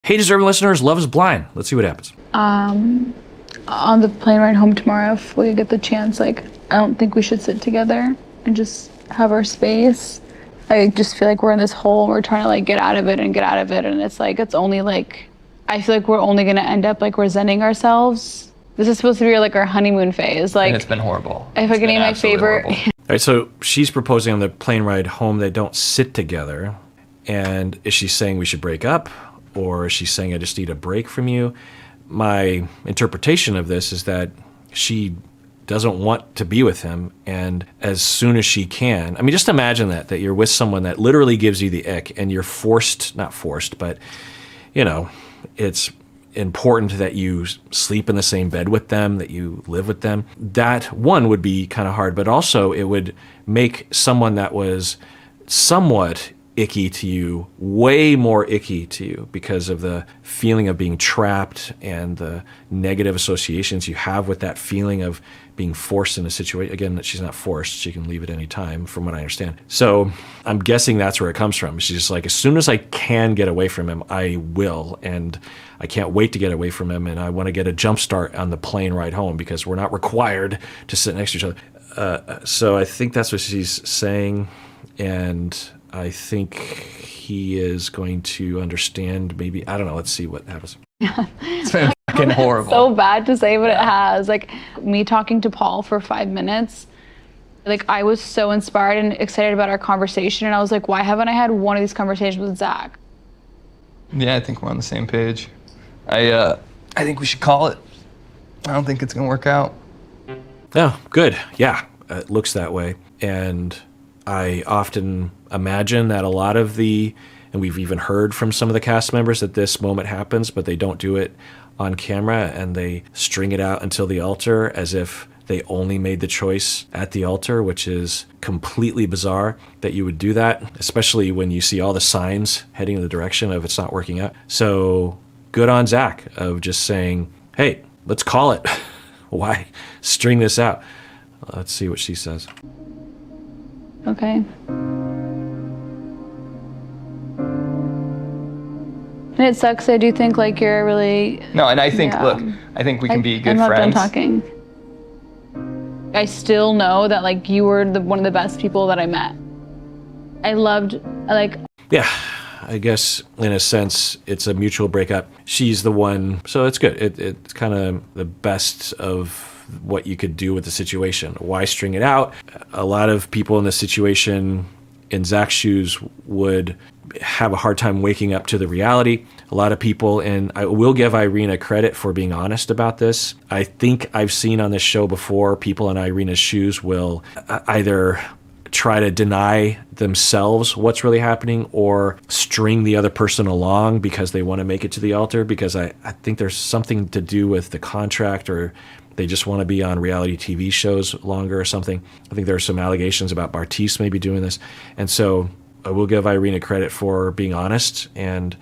Hey, deserving listeners, Love is Blind. Let's see what happens. On the plane ride home tomorrow, if we get the chance, like, I don't think we should sit together and just have our space. I just feel like we're in this hole and we're trying to like get out of it. And it's like, it's only like, I feel like we're only going to end up like resenting ourselves. This is supposed to be like our honeymoon phase. Like, and it's been horrible. If I can name my favorite. All right, so she's proposing on the plane ride home they don't sit together. And is she saying we should break up? Or is she saying I just need a break from you? My interpretation of this is that she doesn't want to be with him, and as soon as she can, I mean, just imagine that you're with someone that literally gives you the ick, and you're not forced, but, you know, it's important that you sleep in the same bed with them, that you live with them. That, one, would be kind of hard, but also it would make someone that was somewhat icky to you way more icky to you because of the feeling of being trapped and the negative associations you have with that feeling of being forced in a situation. Again, that she's not forced. She can leave at any time, from what I understand. So I'm guessing that's where it comes from. She's just like, as soon as I can get away from him, I will. And I can't wait to get away from him. And I want to get a jump start on the plane ride home because we're not required to sit next to each other. So I think that's what she's saying. And I think he is going to understand, maybe. I don't know. Let's see what happens. It's been fucking horrible. So bad to say, but it has. Like, me talking to Paul for 5 minutes, like, I was so inspired and excited about our conversation. And I was like, why haven't I had one of these conversations with Zach? Yeah, I think we're on the same page. I think we should call it. I don't think it's going to work out. Oh, good. Yeah, it looks that way. And I often imagine that a lot of and we've even heard from some of the cast members that this moment happens, but they don't do it on camera and they string it out until the altar as if they only made the choice at the altar, which is completely bizarre that you would do that, especially when you see all the signs heading in the direction of it's not working out. So good on Zach of just saying, hey, let's call it. Why string this out? Let's see what she says. Okay. And it sucks. I do think like you're really. No, and I think, look, I think we can be good I'm not friends. done talking. I still know that like you were one of the best people that I met. I loved, like. Yeah, I guess in a sense it's a mutual breakup. She's the one, so it's good. It's kind of the best of what you could do with the situation. Why string it out? A lot of people in this situation, in Zach's shoes, would have a hard time waking up to the reality. A lot of people, and I will give Irina credit for being honest about this. I think I've seen on this show before, people in Irina's shoes will either try to deny themselves what's really happening or string the other person along because they want to make it to the altar, because I think there's something to do with the contract, or they just want to be on reality TV shows longer or something. I think there are some allegations about Bartiz maybe doing this. And so I will give Irina credit for being honest and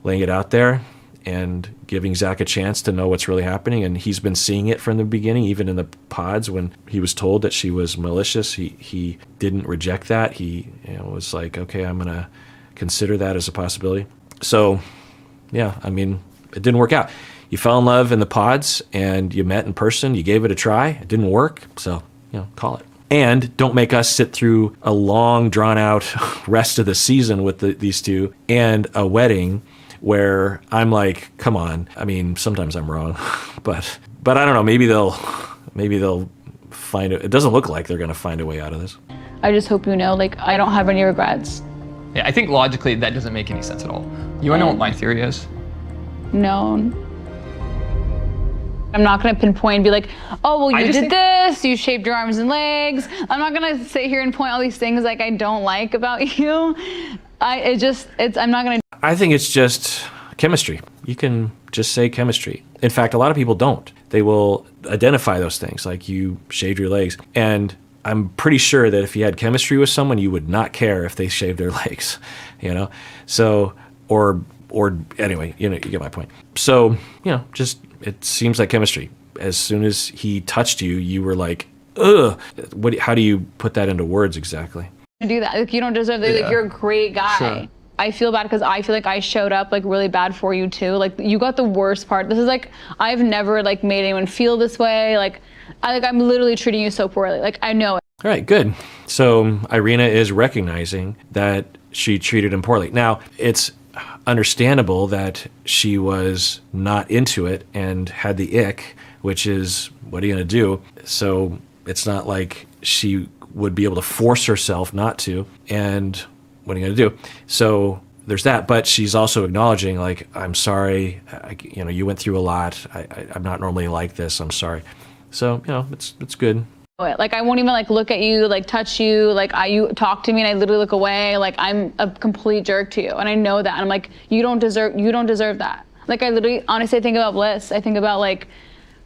laying it out there and giving Zach a chance to know what's really happening. And he's been seeing it from the beginning, even in the pods when he was told that she was malicious. He didn't reject that. He was like, okay, I'm going to consider that as a possibility. So, yeah, I mean, it didn't work out. You fell in love in the pods and you met in person. You gave it a try. It didn't work. So, call it. And don't make us sit through a long, drawn-out rest of the season with these two and a wedding where I'm like, come on. I mean, sometimes I'm wrong, but I don't know. Maybe they'll find it. It doesn't look like they're going to find a way out of this. I just hope you know, like, I don't have any regrets. Yeah, I think logically that doesn't make any sense at all. You want to know what my theory is? No. I'm not going to pinpoint and be like, oh, well, you did this, you shaped your arms and legs. I'm not going to sit here and point all these things like I don't like about you. I'm not going to. I think it's just chemistry. You can just say chemistry. In fact, a lot of people don't. They will identify those things, like you shaved your legs. And I'm pretty sure that if you had chemistry with someone, you would not care if they shaved their legs, So, or anyway, you get my point. So, just, it seems like chemistry. As soon as he touched you, you were like, ugh. How do you put that into words exactly? Do that. Like, you don't deserve that. Like, you're a great guy. Sure. I feel bad because I feel like I showed up like really bad for you too. Like you got the worst part. This is like, I've never like made anyone feel this way. Like I'm literally treating you so poorly. Like I know it. All right, good. So Irina is recognizing that she treated him poorly. Now, it's understandable that she was not into it and had the ick, which is, what are you going to do? So it's not like she would be able to force herself not to. And what are you going to do? So there's that. But she's also acknowledging, like, I'm sorry. You went through a lot. I'm not normally like this. I'm sorry. So, it's good. Like I won't even like look at you, like touch you, like you talk to me and I literally look away, like I'm a complete jerk to you, and I know that, and I'm like, you don't deserve that. Like I literally, honestly, I think about Bliss. I think about like,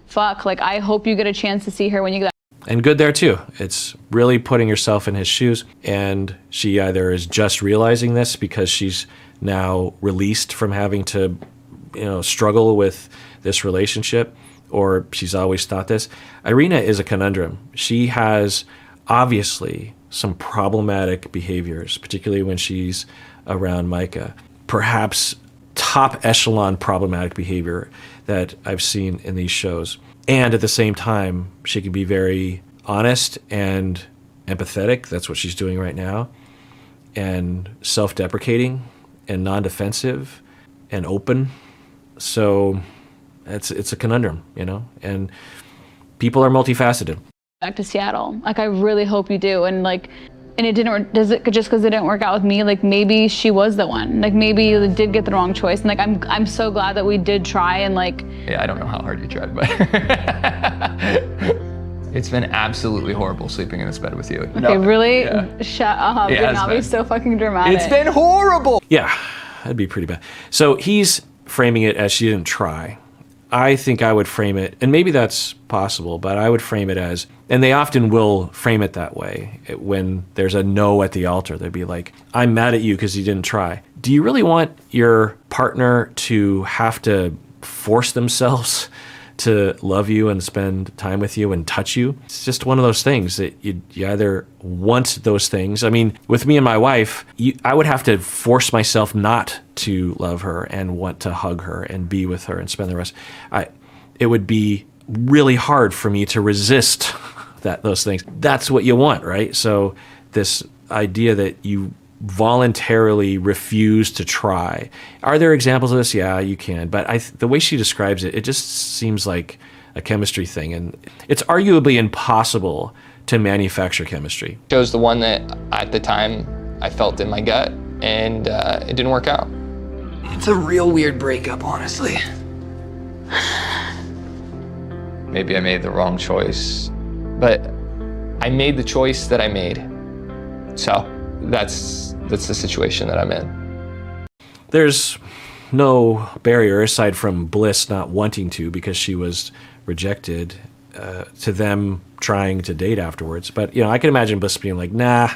fuck, like I hope you get a chance to see her when you get. And good there too. It's really putting yourself in his shoes, and she either is just realizing this because she's now released from having to, struggle with this relationship, or she's always thought this. Irina is a conundrum. She has obviously some problematic behaviors, particularly when she's around Micah. Perhaps top echelon problematic behavior that I've seen in these shows. And at the same time, she can be very honest and empathetic. That's what she's doing right now. And self-deprecating and non-defensive and open. So it's a conundrum, and people are multifaceted. Back to Seattle. Like I really hope you do. And like, and it didn't, just because it didn't work out with me, like maybe she was the one. Like maybe you did get the wrong choice. And like, I'm so glad that we did try and like. Yeah, I don't know how hard you tried, but it's been absolutely horrible sleeping in this bed with you. Okay, really? Yeah. Shut up. Do not be so fucking dramatic. It's been horrible. Yeah, that'd be pretty bad. So he's framing it as she didn't try. I think I would frame it, and maybe that's possible, but I would frame it as, and they often will frame it that way, when there's a no at the altar. They'd be like, I'm mad at you because you didn't try. Do you really want your partner to have to force themselves to love you and spend time with you and touch you? It's just one of those things that you either want those things. I mean, with me and my wife, I would have to force myself not to love her and want to hug her and be with her and spend the rest. It would be really hard for me to resist those things. That's what you want, right? So this idea that you voluntarily refuse to try. Are there examples of this? Yeah, you can. But the way she describes it, it just seems like a chemistry thing. And it's arguably impossible to manufacture chemistry. Chose the one that at the time I felt in my gut, and it didn't work out. It's a real weird breakup, honestly. Maybe I made the wrong choice, but I made the choice that I made. So that's the situation that I'm in. There's no barrier aside from Bliss not wanting to because she was rejected, to them trying to date afterwards. But I can imagine Bliss being like, nah.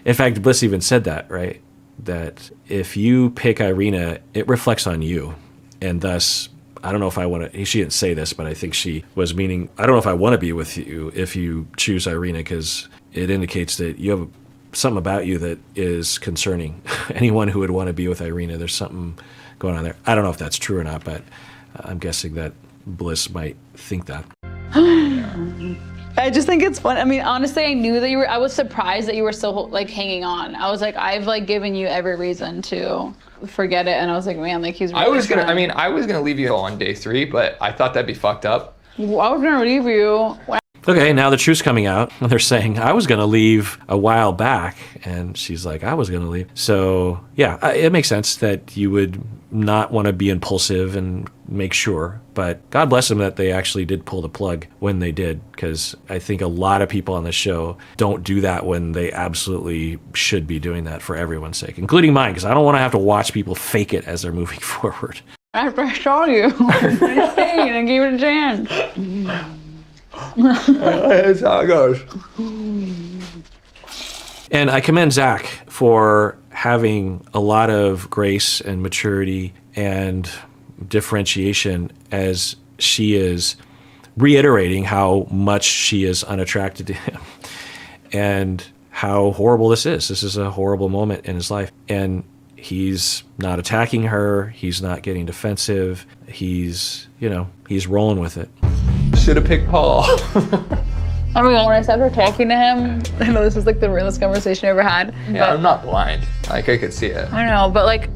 In fact, Bliss even said that, right? That if you pick Irina, it reflects on you, and thus I don't know if I want to. She didn't say this, but I think she was meaning, I don't know if I want to be with you if you choose Irina, because it indicates that you have something about you that is concerning. Anyone who would want to be with Irina, there's something going on there. I don't know if that's true or not, but I'm guessing that Bliss might think that. I just think it's fun. I mean, honestly, I knew that I was surprised that you were still like hanging on. I was like, I've like given you every reason to forget it. And I was like, man, like he's really I was gonna leave you on day 3, but I thought that'd be fucked up. I was gonna leave you. Okay, now the truth's coming out. They're saying, I was going to leave a while back. And she's like, I was going to leave. So, yeah, it makes sense that you would not want to be impulsive and make sure. But God bless them that they actually did pull the plug when they did, because I think a lot of people on the show don't do that when they absolutely should be doing that for everyone's sake, including mine, because I don't want to have to watch people fake it as they're moving forward. After I saw you, I stayed and gave it a chance. That's how it goes. And I commend Zack for having a lot of grace and maturity and differentiation as she is reiterating how much she is unattracted to him and how horrible this is. This is a horrible moment in his life. And he's not attacking her. He's not getting defensive. He's rolling with it. Should have picked Paul. I mean, when I started talking to him, I know this was like the realest conversation I ever had. Yeah, I'm not blind. Like, I could see it. I know, but like,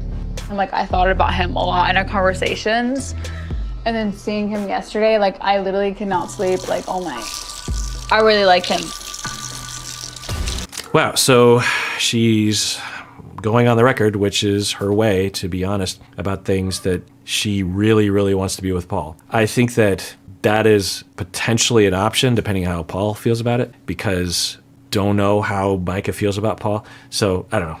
I thought about him a lot in our conversations. And then seeing him yesterday, like, I literally could not sleep like all night. I really like him. Wow, so she's going on the record, which is her way, to be honest, about things that she really, really wants to be with Paul. I think that is potentially an option, depending on how Paul feels about it, because don't know how Micah feels about Paul. So, I don't know.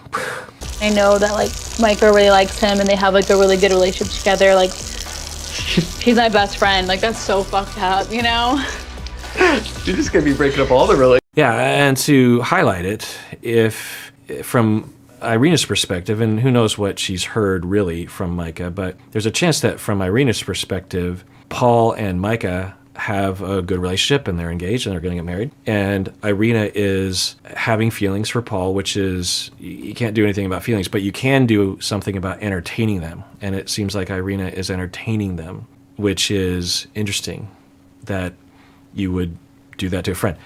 I know that, like, Micah really likes him and they have, like, a really good relationship together. Like, he's my best friend. Like, that's so fucked up, you know? You're just gonna be breaking up all the relationships. Yeah, and to highlight it, if from Irina's perspective, and who knows what she's heard really from Micah, but there's a chance that from Irina's perspective, Paul and Micah have a good relationship and they're engaged and they're going to get married. And Irina is having feelings for Paul, which is, you can't do anything about feelings, but you can do something about entertaining them. And it seems like Irina is entertaining them, which is interesting that you would do that to a friend.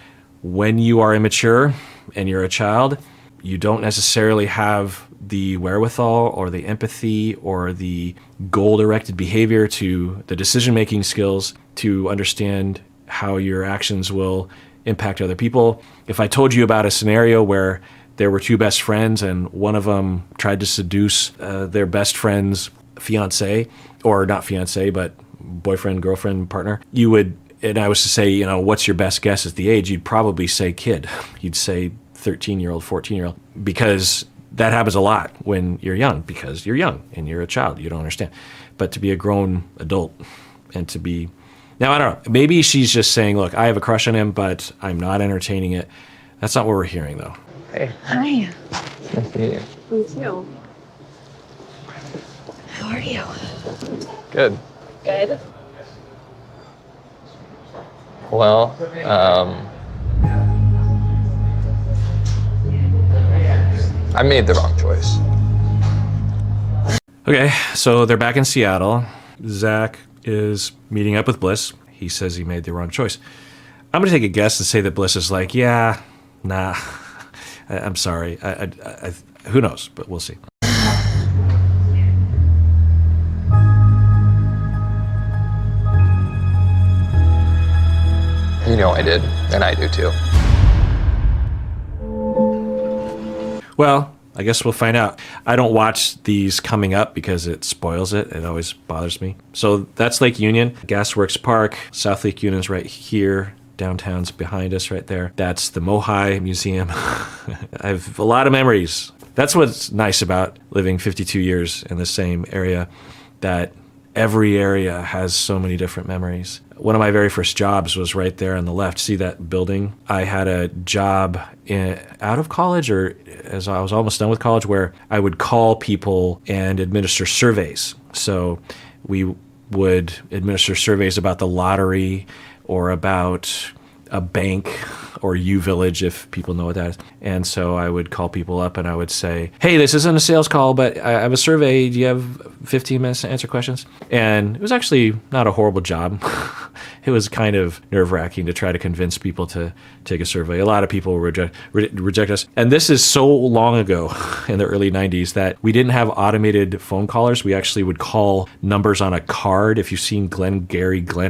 When you are immature and you're a child, you don't necessarily have the wherewithal or the empathy or the goal-directed behavior to the decision-making skills to understand how your actions will impact other people. If I told you about a scenario where there were two best friends and one of them tried to seduce their best friend's fiance, or not fiance, but boyfriend, girlfriend, partner, you would, and I was to say, what's your best guess at the age? You'd probably say kid. You'd say 13-year-old, 14-year-old, because that happens a lot when you're young, because you're young and you're a child. You don't understand. But to be a grown adult and to be... Now, I don't know. Maybe she's just saying, look, I have a crush on him, but I'm not entertaining it. That's not what we're hearing, though. Hey. Hi. Nice to meet you. Me too. How are you? Good. Good. Well, I made the wrong choice. Okay, so they're back in Seattle. Zack is meeting up with Bliss. He says he made the wrong choice. I'm going to take a guess and say that Bliss is like, yeah, nah, I'm sorry. Who knows, but we'll see. You know I did, and I do too. Well, I guess we'll find out. I don't watch these coming up because it spoils it. It always bothers me. So that's Lake Union, Gasworks Park. South Lake Union's right here. Downtown's behind us right there. That's the Mohi Museum. I have a lot of memories. That's what's nice about living 52 years in the same area, that every area has so many different memories. One of my very first jobs was right there on the left. See that building? I had a job out of college, or as I was almost done with college, where I would call people and administer surveys. So we would administer surveys about the lottery or about a bank or U-Village, if people know what that is. And so I would call people up and I would say, hey, this isn't a sales call, but I have a survey. Do you have 15 minutes to answer questions? And it was actually not a horrible job. It was kind of nerve-wracking to try to convince people to take a survey. A lot of people reject us. And this is so long ago in the early 90s that we didn't have automated phone callers. We actually would call numbers on a card. If you've seen Glenn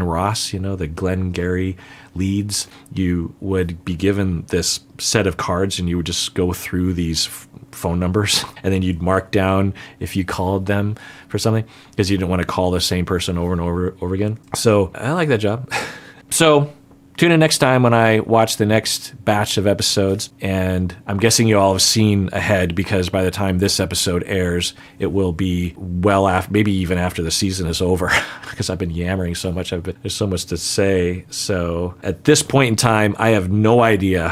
Ross, the Glenn Gary leads, you would be given this set of cards and you would just go through these phone numbers and then you'd mark down if you called them for something because you didn't want to call the same person over and over again. So I like that job. So tune in next time when I watch the next batch of episodes, and I'm guessing you all have seen ahead because by the time this episode airs, it will be well after, maybe even after the season is over, because I've been yammering so much. There's so much to say. So at this point in time, I have no idea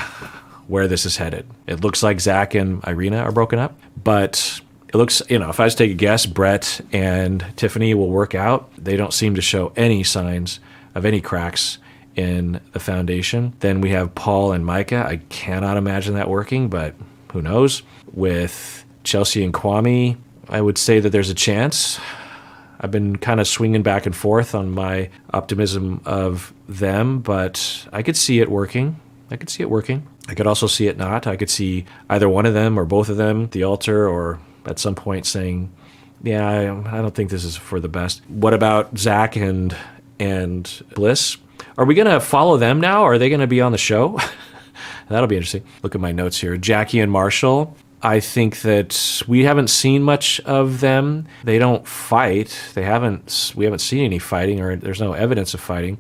where this is headed. It looks like Zack and Irina are broken up, but it looks, if I was to take a guess, Brett and Tiffany will work out. They don't seem to show any signs of any cracks in the foundation. Then we have Paul and Micah. I cannot imagine that working, but who knows? With Chelsea and Kwame, I would say that there's a chance. I've been kind of swinging back and forth on my optimism of them, but I could see it working. I could also see it not. I could see either one of them or both of them at the altar or at some point saying, yeah, I don't think this is for the best. What about Zack and Bliss? Are we going to follow them now? Are they going to be on the show? That'll be interesting. Look at my notes here. Jackie and Marshall. I think that we haven't seen much of them. They don't fight. We haven't seen any fighting, or there's no evidence of fighting.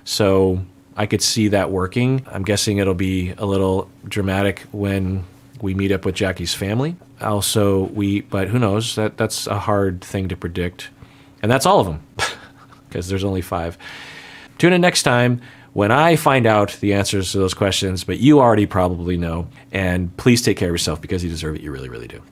So I could see that working. I'm guessing it'll be a little dramatic when we meet up with Jackie's family. Also, but who knows? That's a hard thing to predict. And that's all of them, because there's only 5. Tune in next time when I find out the answers to those questions, but you already probably know. And please take care of yourself because you deserve it. You really, really do.